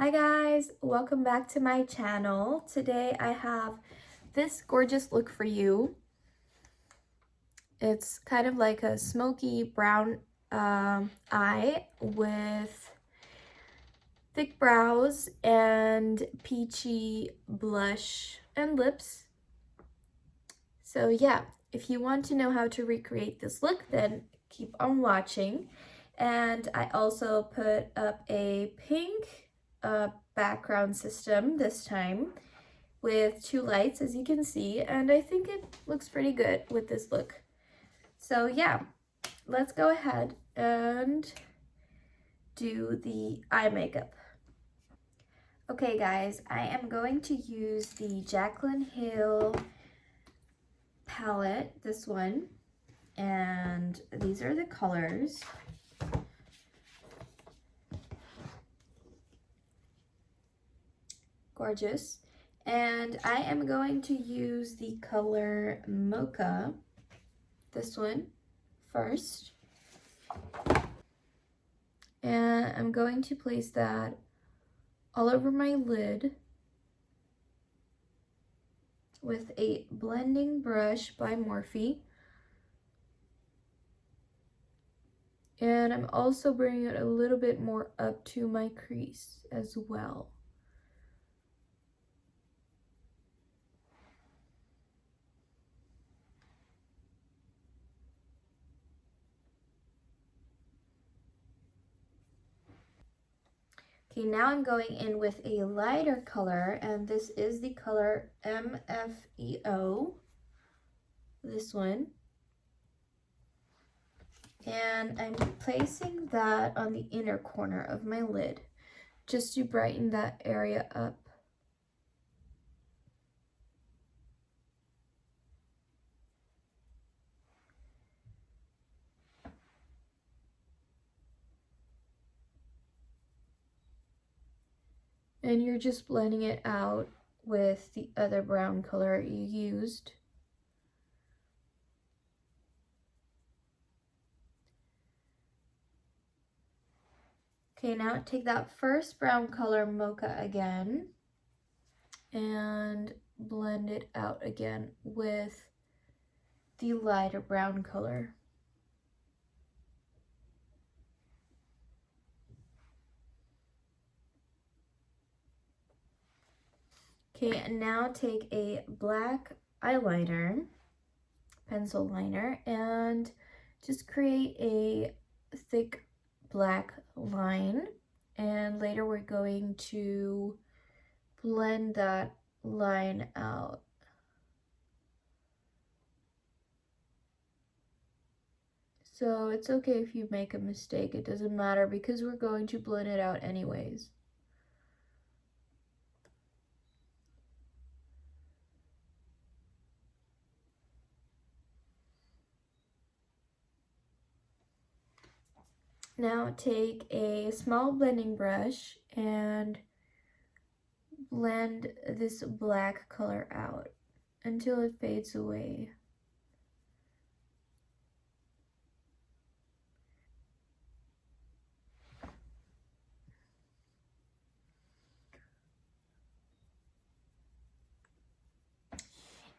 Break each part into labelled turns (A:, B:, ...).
A: Hi guys, welcome back to my channel. Today I have this gorgeous look for you. It's kind of like a smoky brown eye with thick brows and peachy blush and lips. So yeah, if you want to know how to recreate this look, then keep on watching. And I also put up a pink background system this time with two lights, as you can see, and I think it looks pretty good with this look. So yeah, let's go ahead and do the eye makeup. Okay guys, I am going to use the Jaclyn Hill palette, this one, and these are the colors. Gorgeous. And I am going to use the color Mocha, this one, first. And I'm going to place that all over my lid with a blending brush by Morphe. And I'm also bringing it a little bit more up to my crease as well. Okay, now I'm going in with a lighter color, and this is the color MFEO, this one. And I'm placing that on the inner corner of my lid, just to brighten that area up. And you're just blending it out with the other brown color you used. Okay, now take that first brown color, Mocha, again, and blend it out again with the lighter brown color. Okay, and now take a black eyeliner, pencil liner, and just create a thick black line. And later we're going to blend that line out. So it's okay if you make a mistake, it doesn't matter because we're going to blend it out anyways. Now take a small blending brush and blend this black color out until it fades away.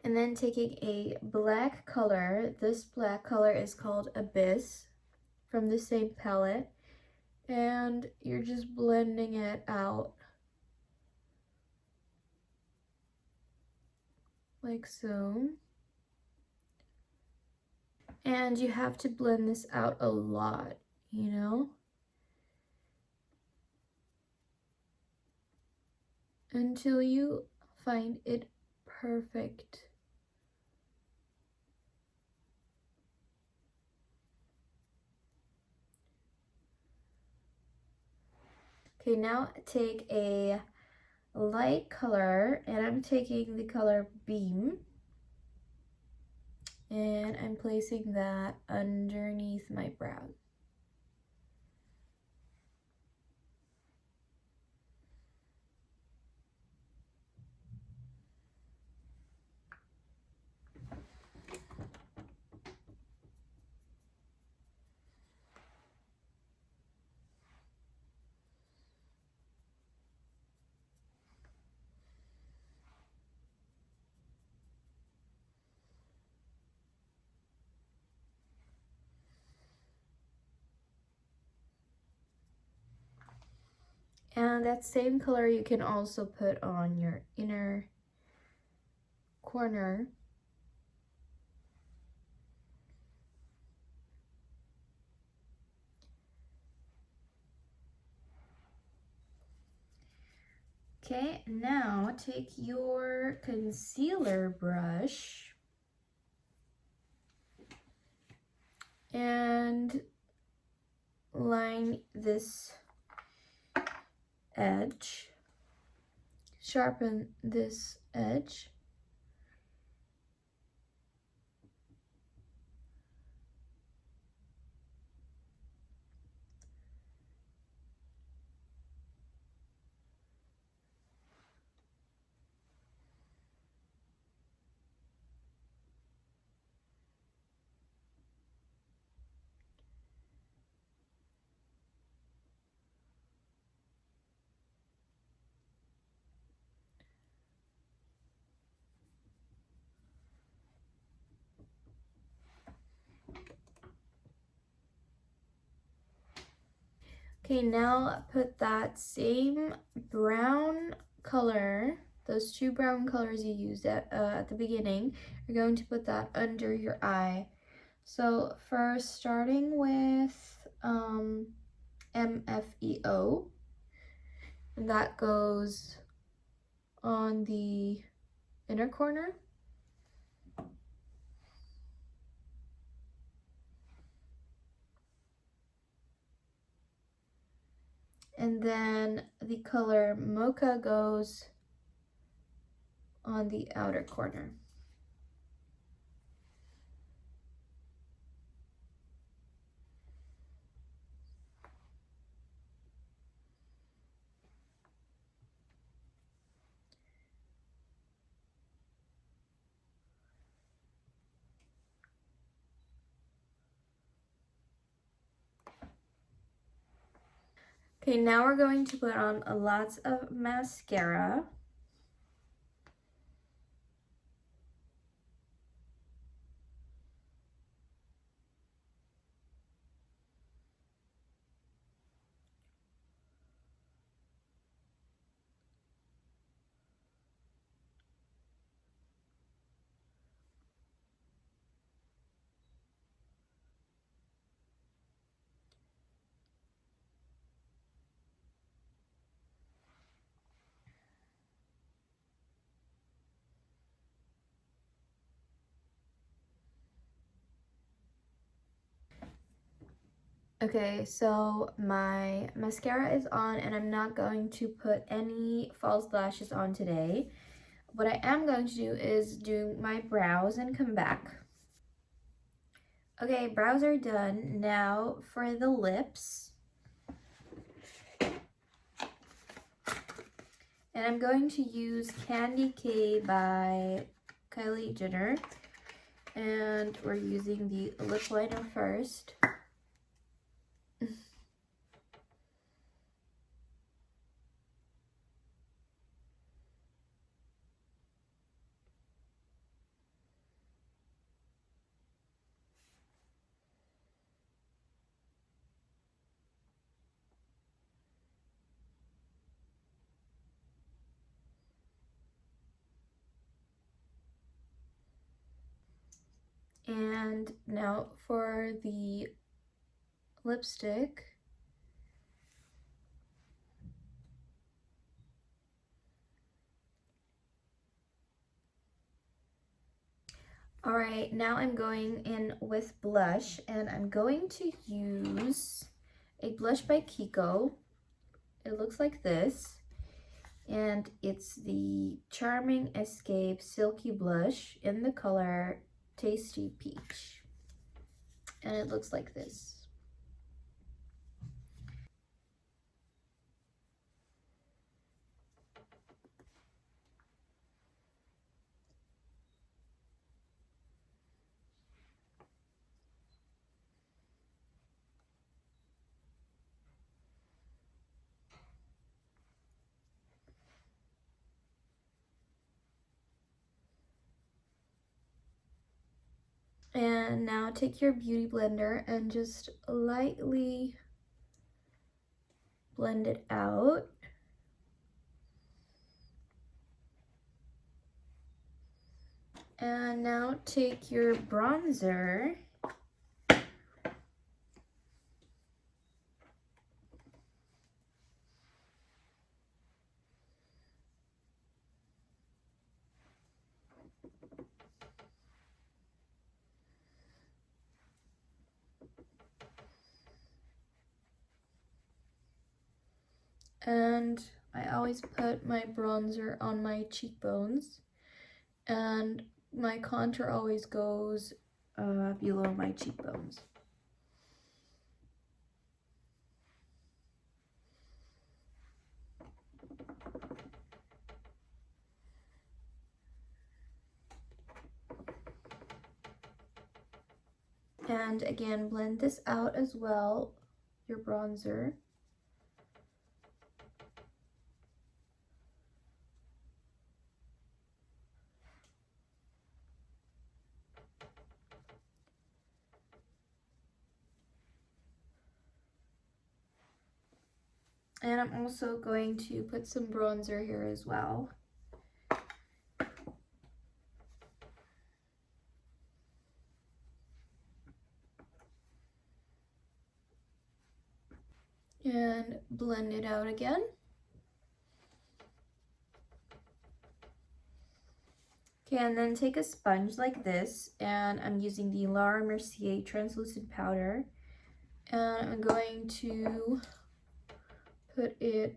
A: And then taking a black color, this black color is called Abyss from the same palette, and you're just blending it out like so. And you have to blend this out a lot, you know, until you find it perfect. Okay, now take a light color, and I'm taking the color Beam, and I'm placing that underneath my brow. And that same color you can also put on your inner corner. Okay, now take your concealer brush and line this edge, sharpen this edge. Okay, now put that same brown color, those two brown colors you used at the beginning, you're going to put that under your eye. So first, starting with MFEO, and that goes on the inner corner. And then the color Mocha goes on the outer corner. Okay, now we're going to put on lots of mascara. Okay, so my mascara is on and I'm not going to put any false lashes on today. What I am going to do is do my brows and come back. Okay, brows are done. Now for the lips. And I'm going to use Kandy K by Kylie Jenner. And we're using the lip liner first. And now for the lipstick. Alright, now I'm going in with blush, and I'm going to use a blush by Kiko. It looks like this, and it's the Charming Escape Silky Blush in the color Tasty Peach, and it looks like this. And now take your beauty blender and just lightly blend it out. And now take your bronzer and I always put my bronzer on my cheekbones, and my contour always goes below my cheekbones. And again, blend this out as well, your bronzer. And I'm also going to put some bronzer here as well. And blend it out again. Okay, and then take a sponge like this, and I'm using the Mercier translucent powder, and I'm going to put it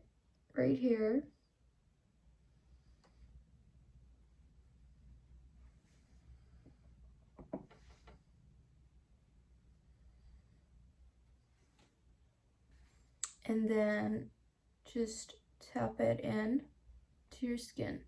A: right here. And then just tap it in to your skin.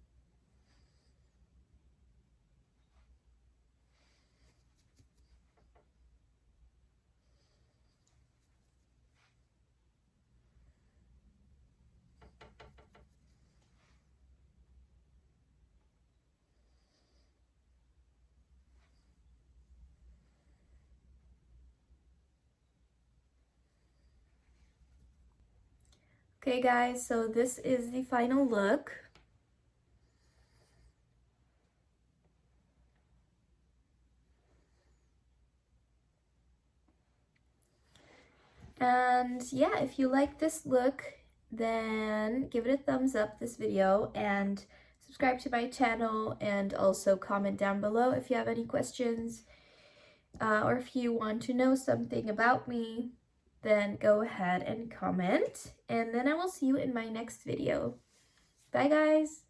A: Okay guys, so this is the final look. And yeah, if you like this look, then give it a thumbs up, this video, and subscribe to my channel, and also comment down below if you have any questions, or if you want to know something about me, then go ahead and comment, and then I will see you in my next video. Bye guys!